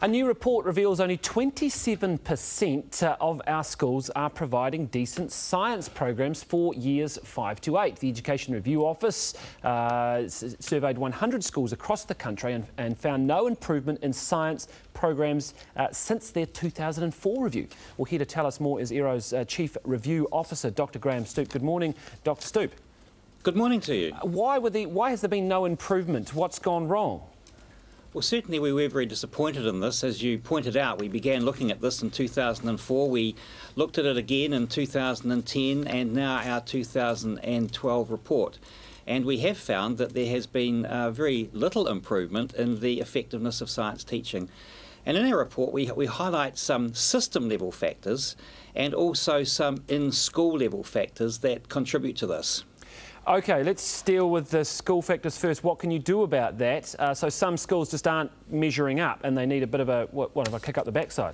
A new report reveals only 27% of our schools are providing decent science programs for years 5 to 8. The Education Review Office surveyed 100 schools across the country and found no improvement in science programs since their 2004 review. Well, here to tell us more is ERO's Chief Review Officer, Dr Graham Stoop. Good morning, Dr Stoop. Good morning to you. Why has there been no improvement? What's gone wrong? Well, certainly we were very disappointed in this. As you pointed out, we began looking at this in 2004. We looked at it again in 2010 and now our 2012 report. And we have found that there has been very little improvement in the effectiveness of science teaching. And in our report, we highlight some system-level factors and also some in-school level factors that contribute to this. OK, let's deal with the school factors first. What can you do about that? So some schools just aren't measuring up and they need a bit of a kick up the backside.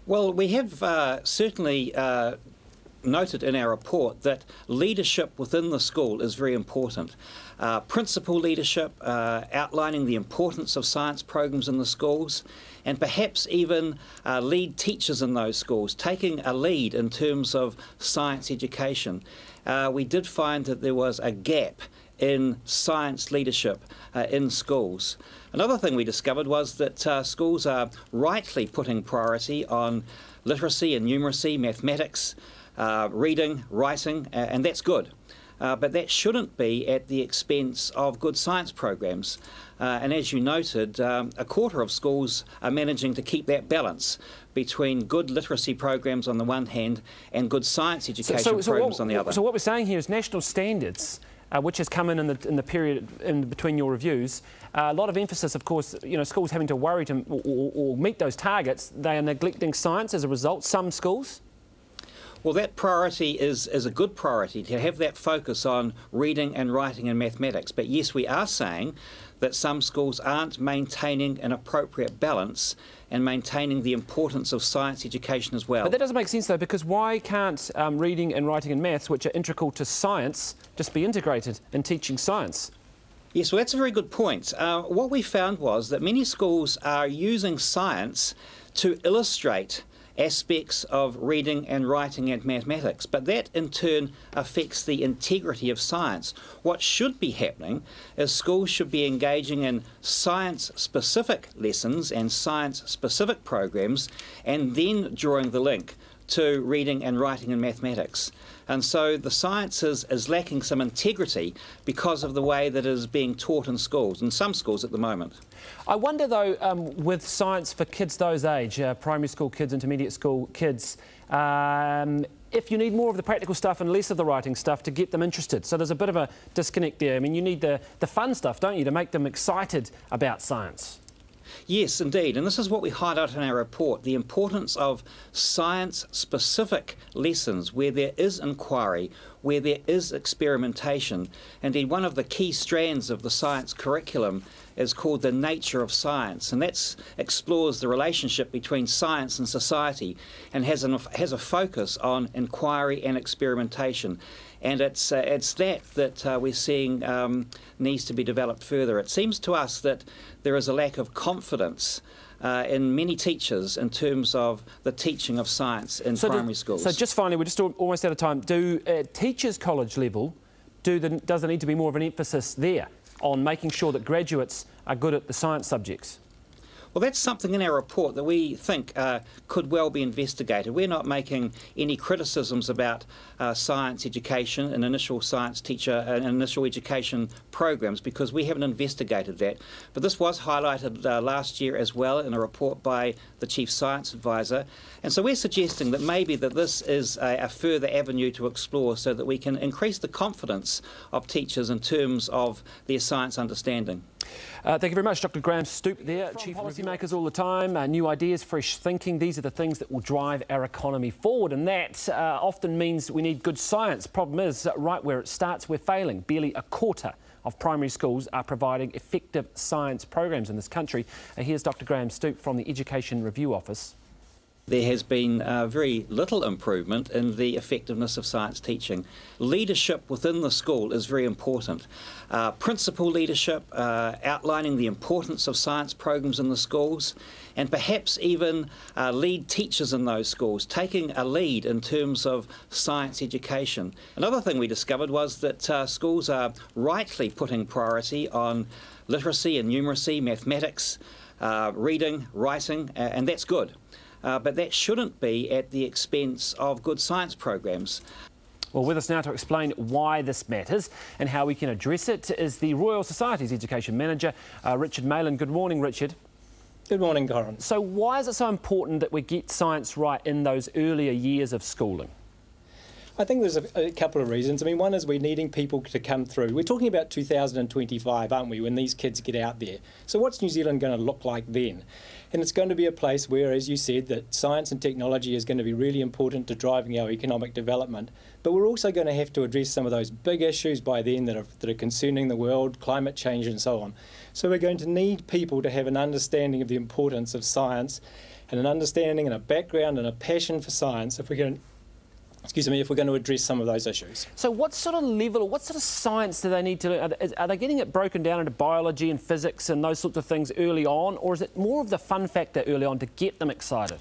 Well, we have certainly noted in our report that leadership within the school is very important. Principal leadership, outlining the importance of science programs in the schools, and perhaps even lead teachers in those schools, taking a lead in terms of science education. We did find that there was a gap in science leadership in schools. Another thing we discovered was that schools are rightly putting priority on literacy and numeracy, mathematics, reading, writing, and that's good. But that shouldn't be at the expense of good science programs. And as you noted, a quarter of schools are managing to keep that balance between good literacy programs on the one hand and good science education programs on the other. So what we're saying here is national standards, which has come in the period in between your reviews. A lot of emphasis, of course, schools having to worry to or meet those targets. They are neglecting science as a result, some schools. Well, that priority is a good priority, to have that focus on reading and writing and mathematics. But yes, we are saying that some schools aren't maintaining an appropriate balance and maintaining the importance of science education as well. But that doesn't make sense, though, because why can't reading and writing and maths, which are integral to science, just be integrated in teaching science? Yes, well, that's a very good point. What we found was that many schools are using science to illustrate aspects of reading and writing and mathematics, but that in turn affects the integrity of science. What should be happening is schools should be engaging in science-specific lessons and science-specific programs and then drawing the link to reading and writing and mathematics. And so the science is lacking some integrity because of the way that it is being taught in schools, in some schools at the moment. I wonder, though, with science for kids those age, primary school kids, intermediate school kids, if you need more of the practical stuff and less of the writing stuff to get them interested. So there's a bit of a disconnect there. I mean, you need the fun stuff, don't you, to make them excited about science? Yes, indeed, and this is what we highlight in our report, the importance of science-specific lessons where there is inquiry, where there is experimentation. Indeed, one of the key strands of the science curriculum is called the nature of science, and that explores the relationship between science and society and has a focus on inquiry and experimentation. And it's that we're seeing needs to be developed further. It seems to us that there is a lack of confidence in many teachers in terms of the teaching of science in primary schools. So just finally, we're just almost out of time. Do teachers college level, does there need to be more of an emphasis there on making sure that graduates are good at the science subjects? Well, that's something in our report that we think could well be investigated. We're not making any criticisms about science education and initial science teacher and initial education programs because we haven't investigated that. But this was highlighted last year as well in a report by the Chief Science Advisor. And so we're suggesting that maybe that this is a further avenue to explore so that we can increase the confidence of teachers in terms of their science understanding. Thank you very much, Dr Graham Stoop there, Chief Policymakers all the time. New ideas, fresh thinking, these are the things that will drive our economy forward, and that often means we need good science. Problem is, right where it starts, we're failing. Barely a quarter of primary schools are providing effective science programs in this country. Here's Dr Graham Stoop from the Education Review Office. There has been very little improvement in the effectiveness of science teaching. Leadership within the school is very important. Principal leadership, outlining the importance of science programs in the schools, and perhaps even lead teachers in those schools, taking a lead in terms of science education. Another thing we discovered was that schools are rightly putting priority on literacy and numeracy, mathematics, reading, writing, and that's good. But that shouldn't be at the expense of good science programs. Well, with us now to explain why this matters and how we can address it is the Royal Society's Education Manager, Richard Meylan. Good morning, Richard. Good morning, Corin. So why is it so important that we get science right in those earlier years of schooling? I think there's a couple of reasons. I mean, one is we're needing people to come through. We're talking about 2025, aren't we, when these kids get out there. So what's New Zealand going to look like then? And it's going to be a place where, as you said, that science and technology is going to be really important to driving our economic development. But we're also going to have to address some of those big issues by then that are concerning the world, climate change and so on. So we're going to need people to have an understanding of the importance of science and an understanding and a background and a passion for science if we're going to address some of those issues. So what sort of level, or what sort of science do they need to learn? Are they getting it broken down into biology and physics and those sorts of things early on, or is it more of the fun factor early on to get them excited?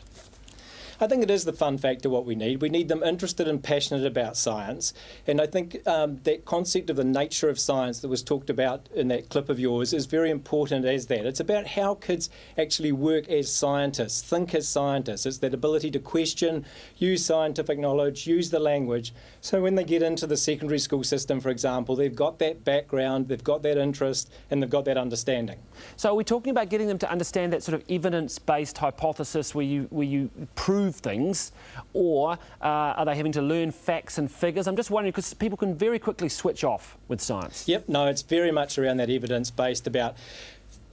I think it is the fun factor what we need. We need them interested and passionate about science. And I think that concept of the nature of science that was talked about in that clip of yours is very important as that. It's about how kids actually work as scientists, think as scientists. It's that ability to question, use scientific knowledge, use the language. So when they get into the secondary school system, for example, they've got that background, they've got that interest, and they've got that understanding. So are we talking about getting them to understand that sort of evidence-based hypothesis where you prove things, or are they having to learn facts and figures? I'm just wondering, because people can very quickly switch off with science. Yep, no, it's very much around that evidence-based about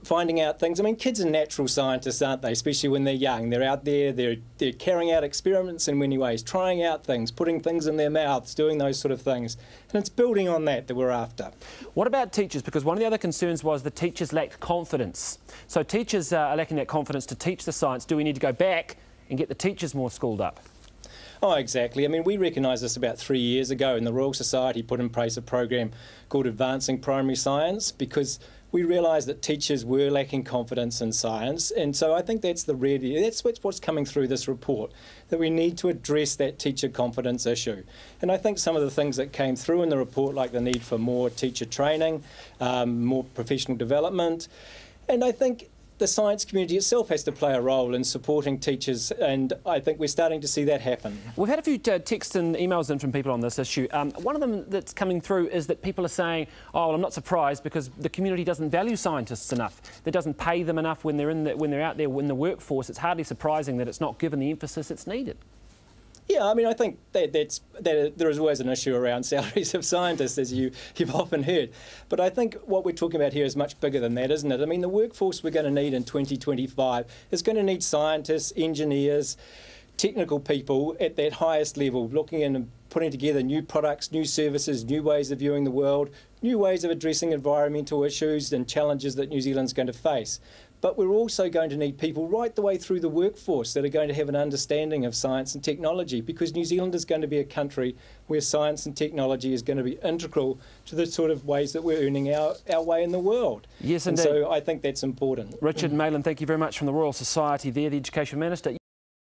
finding out things. I mean, kids are natural scientists, aren't they? Especially when they're young. They're out there, they're carrying out experiments in many ways, trying out things, putting things in their mouths, doing those sort of things. And it's building on that we're after. What about teachers? Because one of the other concerns was the teachers lacked confidence. So teachers are lacking that confidence to teach the science. Do we need to go back and get the teachers more schooled up? Oh, exactly. I mean, we recognised this about 3 years ago, and the Royal Society put in place a program called Advancing Primary Science, because we realised that teachers were lacking confidence in science. And so I think that's what's coming through this report, that we need to address that teacher confidence issue. And I think some of the things that came through in the report, like the need for more teacher training, more professional development, and I think the science community itself has to play a role in supporting teachers, and I think we're starting to see that happen. We've had a few texts and emails in from people on this issue. One of them that's coming through is that people are saying, oh, well, I'm not surprised because the community doesn't value scientists enough. It doesn't pay them enough when they're out there in the workforce. It's hardly surprising that it's not given the emphasis it's needed. Yeah, I mean, I think that there is always an issue around salaries of scientists, as you've often heard. But I think what we're talking about here is much bigger than that, isn't it? I mean, the workforce we're going to need in 2025 is going to need scientists, engineers, technical people at that highest level, looking in and putting together new products, new services, new ways of viewing the world, new ways of addressing environmental issues and challenges that New Zealand's going to face. But we're also going to need people right the way through the workforce that are going to have an understanding of science and technology, because New Zealand is going to be a country where science and technology is going to be integral to the sort of ways that we're earning our way in the world. Yes, and indeed. so I think that's important. Richard Meylan, thank you very much, from the Royal Society there, the Education Minister.